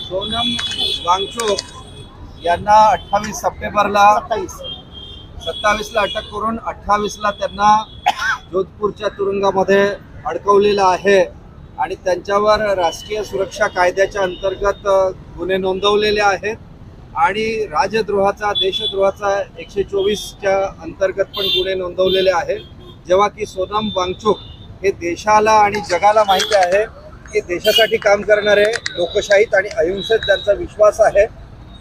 सोनम वांगचुक यांना 28 सप्टेंबरला 27ला अटक करून 28ला त्यांना जोधपूरच्या तुरुंगामध्ये अडकवलेलं आहे आणि त्यांच्यावर राष्ट्रीय सुरक्षा कायद्याच्या अंतर्गत गुन्हे नोंदवलेले आहेत आणि राजद्रोहाचा देशद्रोहाचा 124च्या अंतर्गत पण गुन्हे नोंदवलेले आहेत। जेव्हा की सोनम वांगचुक हे देशाला आणि जगाला माहिती आहे की देशासाठी काम करणारे, लोकशाहीत आणि अहिंसेत त्यांचा विश्वास आहे,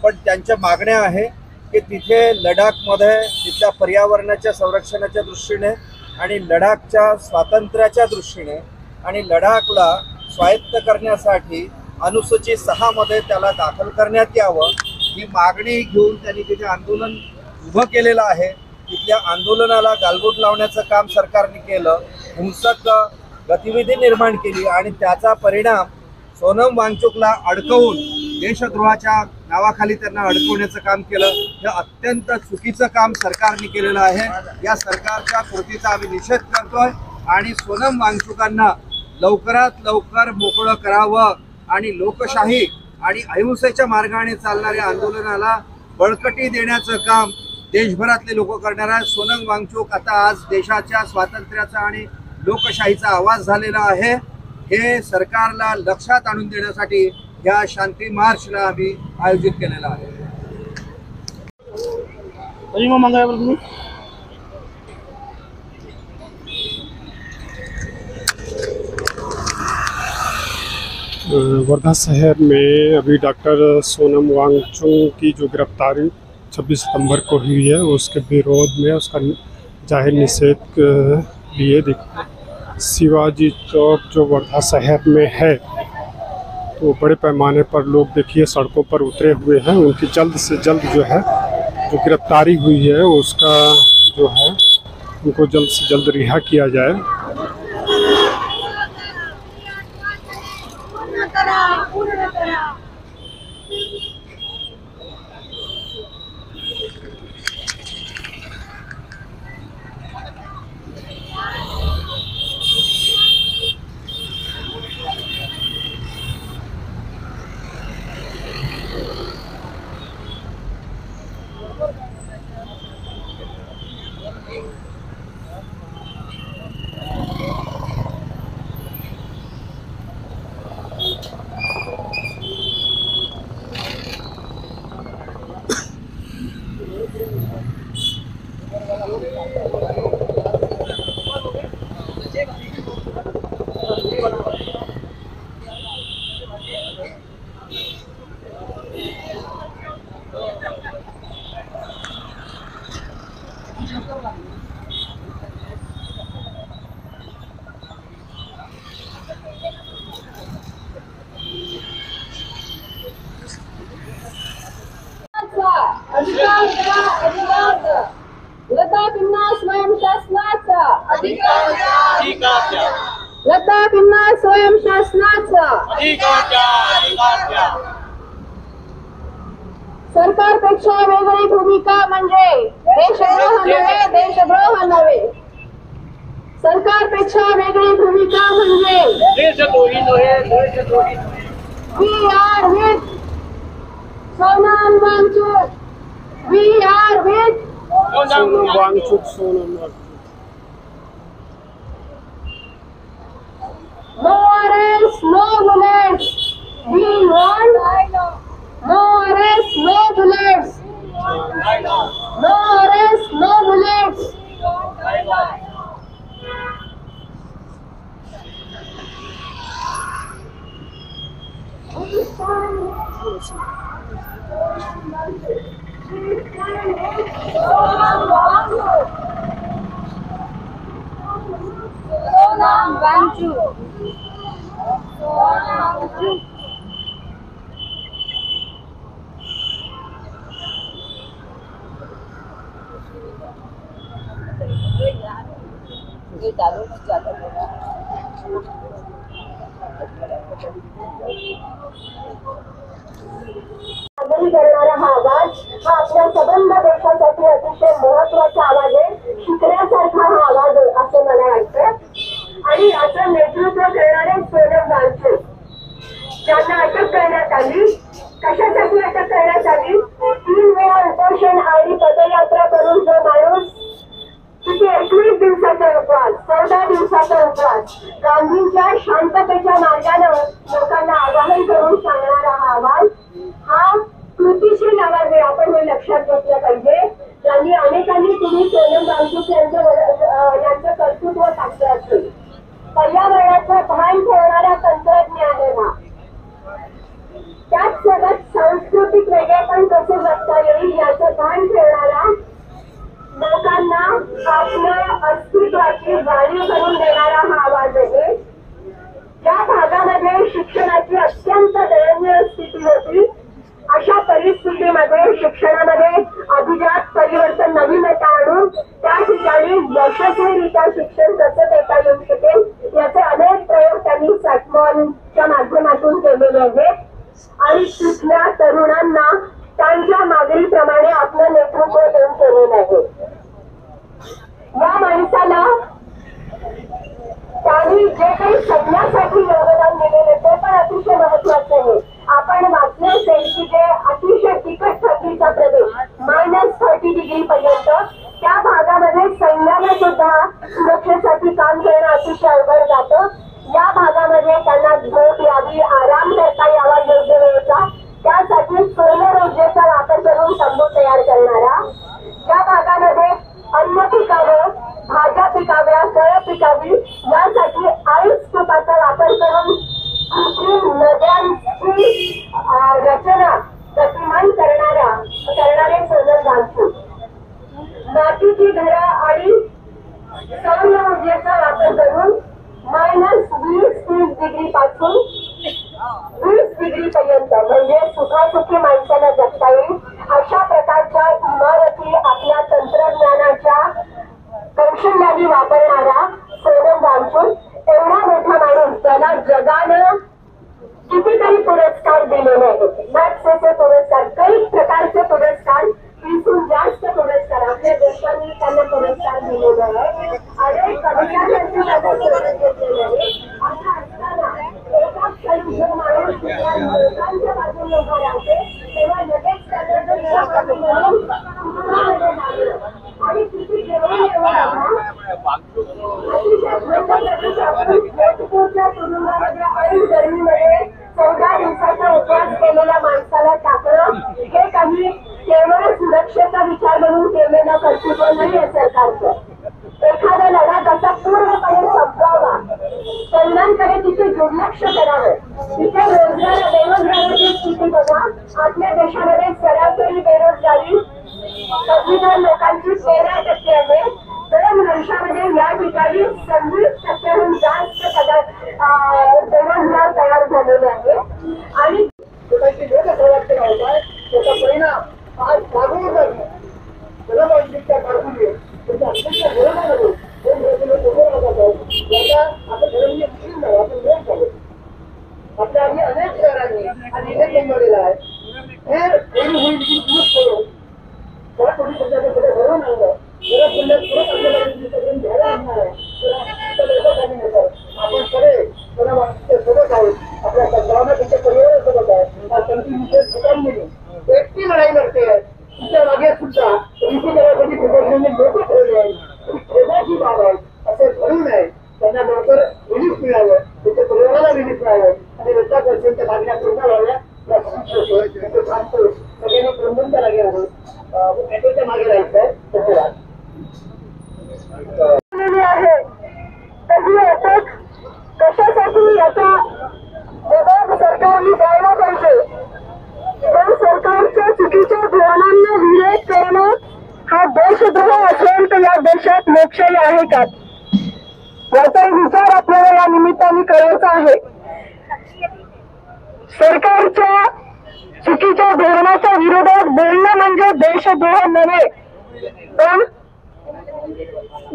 पण त्यांच्या मागण्या आहे की तिथे लडाखमध्ये तिथल्या पर्यावरणाच्या संरक्षणाच्या दृष्टीने आणि लडाखच्या स्वातंत्र्याच्या दृष्टीने आणि लडाखला स्वायत्त करण्यासाठी अनुसूची 6 मध्ये त्याला दाखल करण्यात यावं ही मागणी घेऊन त्यांनी तिथे आंदोलन उभं केलेलं आहे। तिथल्या आंदोलनाला गालबोट लावण्याचं काम सरकारने केलं, हिंसक गतिविधी निर्माण केली आणि त्याचा परिणाम सोनम वांगचुकला अडकवून देशद्रोहाच्या नावाखाली त्यांना अडकवण्याचं काम केलं। हे अत्यंत चुकीचं काम सरकारने केलेलं आहे। या सरकारच्या कृतीचा आम्ही निषेध करतोय आणि सोनम वांगचुकांना लवकरात लवकर मोकळं करावं आणि लोकशाही आणि अहिंसेच्या मार्गाने चालणाऱ्या आंदोलनाला बळकटी देण्याचं काम देशभरातले लोक करणार आहेत। सोनम वांगचुक आता आज देशाच्या स्वातंत्र्याचा आणि लोकशाहीचा आवाज झालेला आहे। हे सरकारला लक्षात आणून देण्यासाठी या शांती मार्चला आम्ही आयोजित केलेला आहे। वर्धा शहर में अभी डॉक्टर सोनम वांगचुक की जो गिरफ्तारी 26 सितंबर को हुई है उसके विरोध में उसका जाहिर निषेध के लिए शिवाजी चौक जो वर्धा शहर में है तो बड़े पैमाने पर लोग देखिए सड़कों पर उतरे हुए हैं। उनकी जल्द से जल्द जो है जो गिरफ्तारी हुई है उसका जो है उनको जल्द से जल्द रिहा किया जाए। सरकारपेक्षा वेगळी भूमिका म्हणजे देशद्रोह नव्हे। सरकारपेक्षा वेगळी भूमिका म्हणजे देशद्रोही नव्हे। We are with Sonam Wangchuk. We are with Sonam Wangchuk. No arrest, no bullets. We want no arrest, no bullets. No arrest, no bullets. Sonam Wangchuk. करणारा हा आवाज हा आपल्या सबंध देशासाठी अतिशय महत्त्वाचा आवाज आहे, शिकण्यासारखा हा आवाज असं मला वाटतं। आणि असं नेतृत्व करणारे सोनम वांगचुक ज्यांना अटक करण्यात आली. कशासाठी अटक करण्यात आली? 3 वेळा उपोषण आणि पदयात्रा करून जो माणूस किती 21 दिवसाचा उपवास, 14 दिवसाचा उपवास, गांधींच्या शांततेच्या मार्गाने लोकांना आवाहन करून सांगणारा हा आवाज, हा कृतीशील आवाज आहे. आपण हे लक्षात घेतलं पाहिजे. ज्यांनी अनेकांनी तुम्ही सोनम वांगचुक यांचं कर्तृत्व टाकलं असेल. पर्यावरणाचं भान ठेवणारा तंत्रज्ञ आहे ना, त्याचसोबत सांस्कृतिक वेगळेपण कसं जगता येईल याचं भान ठेवणारा, लोकांना आपल्या अस्तित्वाची जाणीव करून देणारा हा आवाज आहे. ज्या भागामध्ये शिक्षणाची अत्यंत दयनीय स्थिती होती, अशा परिस्थितीमध्ये शिक्षणामध्ये अभिजात परिवर्तन नवीनता आणून त्या ठिकाणी यशस्वीरित्या शिक्षण कसं देता येऊ शकेल याचे अनेक प्रयोग त्यांनी सॅटमॉलच्या माध्यमातून केलेले आहेत. आणि तिथल्या तरुणांना त्यांच्या मागणीप्रमाणे आपलं नेतृत्व देऊन केलेलं आहे. या माणसाला त्यांनी जे काही सैन्यासाठी योगदान दिलेलं ते पण अतिशय महत्वाचं आहे. आपण वाचले असेल की जे अतिशय तिखट थंडीचा प्रदेश -30 डिग्री पर्यंत, त्या भागामध्ये सैन्याने सुद्धा सुरक्षेसाठी काम करणं अतिशय अवघड जातं. या भागामध्ये त्यांना झोप यावी, आराम करता यावा योग्य वेळेचा, त्यासाठी सोलर ऊर्जेचा वापर करून तंबू तयार करणारा, या भागामध्ये अन्न पिकावं, भाज्या पिकाव्या, फळं पिकावी यासाठी आईस तुपाचा वापर करून कृत्रिम नद्यांची रचना गतिमान करणारे सोनम वांगचुक. मातीची घरं आणि सौर ऊर्जेचा वापर करून -20-30 डिग्री पासून 20 डिग्री पर्यंत म्हणजे सुखासुखी माणसाला जगता येईल अशा प्रकारच्या इमारती आपल्या तंत्रज्ञानाच्या कौशल्याने वापरणारा सोनम वांगचुक एवढा मोठा माणूस, त्याला जगानं कितीतरी पुरस्कार दिलेले आहेत. मॅक्सेचे पुरस्कार, काही प्रकारचे पुरस्कार, 30हून जास्त पुरस्कार आपल्या देशाने त्यांना पुरस्कार दिलेले आहेत. अनेक कवितांची त्यांना पुरस्कार घेतलेले आहेत. असं असताना एका क्षणी जो माणूस लोकांच्या बाजूने उभा राहते तेव्हा लगेच त्यांना आणि किती जेवण तुरुंगामध्ये ऐन गर्मीमध्ये 14 दिवसाचा उपवास केलेल्या माणसाला टाकणं हे काही केवळ सुरक्षेचा विचार म्हणून केलेलं कर्तृत्व नाही आहे सरकारचं. एखादा लढा कसा पूर्णपणे संपवावा, तरुणांकडे तिथे दुर्लक्ष करावं. तिथे बेरोजगाराची स्थिती बघा. आपल्या देशामध्ये सरासरी बेरोजगारी 50 लोकांची 13% आहे. 2 वर्षामध्ये या ठिकाणी 26%हून जास्त बेरोजगार तयार झालेले आहे. आणि त्याचा परिणाम आज लागू आपल्या आधी अनेक शहरांनी आणि इथे बनवलेला आहे. हे भरून आणलं आपण सगळे सोबत आहोत. आपल्या सद्भावना त्यांच्या परिवारासोबत आहे. एकटी लढाई लढते आहे. तिच्या मागे सुद्धा लोक ठेवले आहेत. बाब आहे असे घडू नये. त्यांना लवकर रिलीफ मिळावं, त्यांच्या परिवाराला रिलीफ मिळावं आणि रस्ता पर्सेंटच्या मागण्या पूर्ण व्हाव्या सांगतो. सगळ्यांनी प्रबंध लागे आहोत. ऍटोच्या मागे राहायचं आहे. धन्यवाद. आहे तर ही अटक कशासाठी याचा जबाब सरकारने द्यायला पाहिजे. जर सरकारच्या चुकीच्या धोरणांना विरोध करणं हा देशद्रोह असेल तर या देशात लोकशाही आहे का, याचा विचार आपल्याला या निमित्ताने करायचा आहे. सरकारच्या चुकीच्या धोरणाच्या विरोधात बोलणं म्हणजे देशद्रोह नव्हे, पण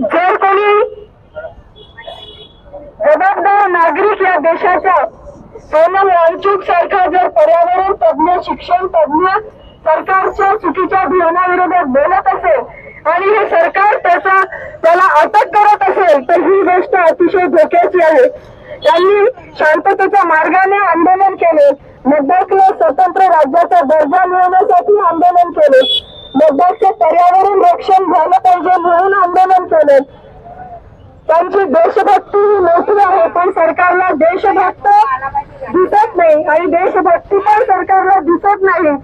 जर कोणी जबाबदार नागरिक या देशाचा सोनम वांगचुक सारखा जर पर्यावरण तज्ञ, शिक्षण तज्ञ सरकारच्या चुकीच्या धोरणाविरोधात बोलत असेल आणि हे सरकार त्याला अटक करत असेल तर ही गोष्ट अतिशय धोक्याची आहे. त्यांनी शांततेच्या मार्गाने आंदोलन केले. लडाखला स्वतंत्र राज्याचा दर्जा मिळवण्यासाठी आंदोलन केले. लडाखचे पर्यावरण रक्षण झालं पाहिजे म्हणून आंदोलन केले. त्यांची देशभक्ती ही मोठी आहे, पण सरकारला देशभक्त दिसत नाही आणि देशभक्ती पण सरकारला दिसत नाही.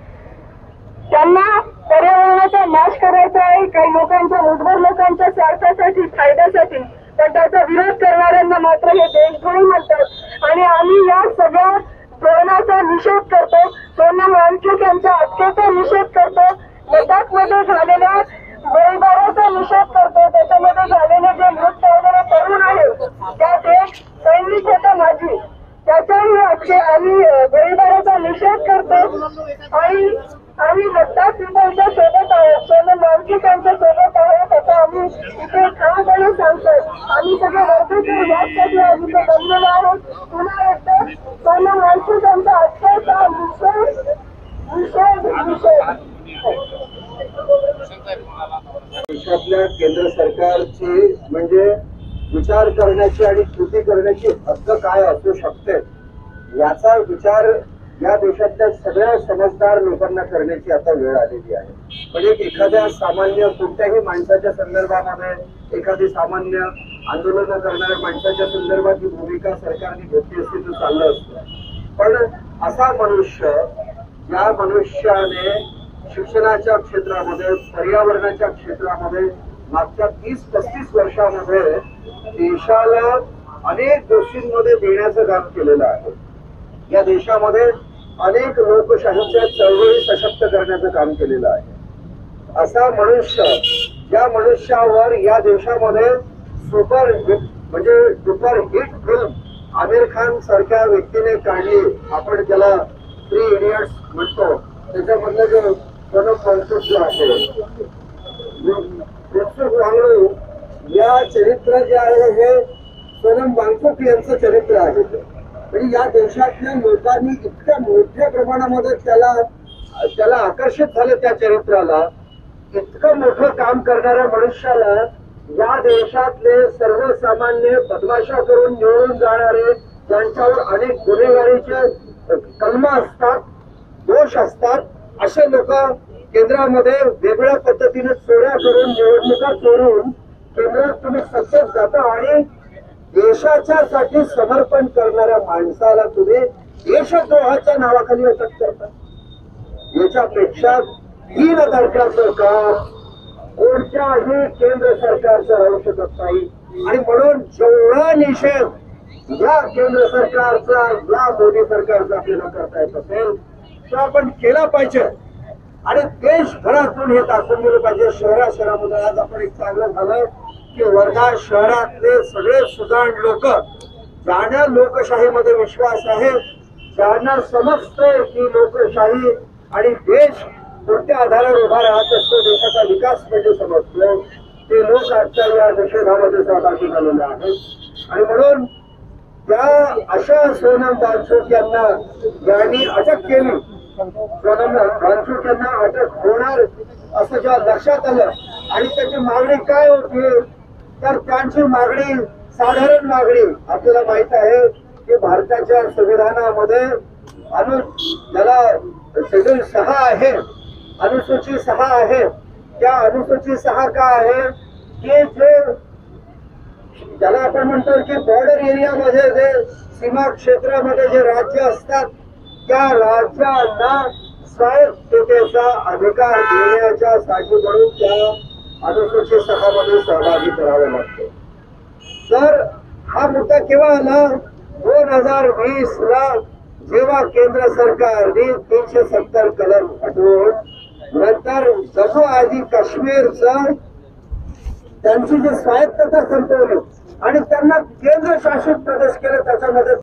त्यांना पर्यावरणाचा नाश करायचा आहे काही लोकांच्या मुठभर लोकांच्या स्वार्थासाठी फायद्यासाठी, पण त्याचा विरोध करणाऱ्यांना मात्र हे देशद्रोही म्हणतात आणि आम्ही या सगळ्या धोरणाचा निषेध करतो. सोनम वांगचुक यांच्या अटकेचा निषेध करतो. लडाखमध्ये झालेल्या गोळीबाराचा निषेध करतो. त्याच्यामध्ये झालेले जे मृत पावलेले तरुण आहेत त्यात एक सैनिक होता माजी, त्याच्याही आम्ही गोळीबाराचा निषेध करतो आणि आम्ही लडाख पीपलच्या सोबत आहोत. सोनम वांगचुक यांच्या सोबत आहोत. आता आम्ही इथे ठामपणे सांगतो आम्ही सगळे वर्धेकर यासाठी आज इथे जमलेलो आहोत. पुन्हा एकदा सोनम वांगचुक यांचा अत्याचा निषेध देशातल्या केंद्र सरकारची म्हणजे विचार करण्याची आणि कृती करण्याची हद्द काय असू शकते याचा विचार या देशातल्या सगळ्या समजदार लोकांना करण्याची आता वेळ आलेली आहे. म्हणजे एखाद्या सामान्य कोणत्याही माणसाच्या संदर्भामध्ये एखादी सामान्य आंदोलन करणाऱ्या माणसाच्या संदर्भात ही भूमिका सरकारने घेतली असती तर चाललं असतं. पण असा मनुष्य या मनुष्याने शिक्षणाच्या क्षेत्रामध्ये पर्यावरणाच्या क्षेत्रामध्ये मागच्या 30-35 वर्षामध्ये देशाला अनेक गोष्टींमध्ये देण्याचं काम केलेलं आहे. या देशामध्ये अनेक लोकशाहीच्या चळवळी सशक्त करण्याचं काम केलेलं आहे. असा मनुष्य या मनुष्यावर या देशामध्ये super hit film Aamir Khan सारख्या व्यक्तीने काढली. आपण ज्याला 3 इडियट्स म्हणतो त्याच्यामधलं जो सोनम वांगचुक जो आहे वांगडू या चरित्र जे आहे हे सोनम वांगचुक यांचं चरित्र आहे. म्हणजे या देशातल्या लोकांनी इतक्या मोठ्या प्रमाणामध्ये त्याला आकर्षित झालं त्या चरित्राला. इतकं मोठं काम करणाऱ्या मनुष्याला या देशातले सर्वसामान्य बदमाशा करून निवडून जाणारे ज्यांच्यावर अनेक गुन्हेगारीचे कलमा असतात दोष असतात असे लोक केंद्रामध्ये वेगळ्या पद्धतीने चोऱ्या करून निवडणुका चोरून केंद्रात तुम्ही सतत जाता आणि देशाच्यासाठी समर्पण करणाऱ्या माणसाला तुम्ही देशद्रोहाच्या नावाखाली अटक करता. याच्यापेक्षा हीन दर्जाचं काम कोणत्याही केंद्र सरकारचं राहू शकत नाही. आणि म्हणून जेवढा निषेध या केंद्र सरकारचा या मोदी सरकारचा आपल्याला करता येत असेल तो आपण केला पाहिजे आणि देशभरातून हे दाखवून दिलं पाहिजे. शहरामध्ये आज आपण एक चांगलं झालं की वर्धा शहरातले सगळे सुजाण लोक ज्यांना लोकशाहीमध्ये विश्वास आहे, ज्यांना समजतंय की लोकशाही आणि देश कोणत्या आधारावर उभा राहत असतो, देशाचा विकास म्हणजे समजतो, ते लोक आजच्या या निषेधामध्ये सहभागी झालेले आहेत. आणि म्हणून त्या अशा सोनम वांगचुक यांनी अटक केली. सोनम वांगचुक यांना अटक होणार असं जेव्हा लक्षात आलं आणि त्याची मागणी काय होती तर त्यांची मागणी साधारण मागणी आपल्याला माहित आहे की भारताच्या संविधानामध्ये ज्याला शेड्यूल 6 आहे, अनुसूची 6 आहे. त्या अनुसूची 6 का आहे की जे ज्याला आपण म्हणतो की बॉर्डर एरियामध्ये जे सीमा क्षेत्रामध्ये जे राज्य असतात त्या राज्यांना स्वायत्ततेचा अधिकार देण्याच्यासाठी म्हणून त्या अनुसूचित 6 मध्ये सहभागी करावं लागतं. तर हा मुद्दा केव्हा आला 2020 ला जेव्हा केंद्र सरकारने 370 कलम हटवून नंतर जम्मू आणि काश्मीरचं त्यांची जी स्वायत्तता संपवली आणि त्यांना केंद्र शासित प्रदेश केले त्याच्यामध्ये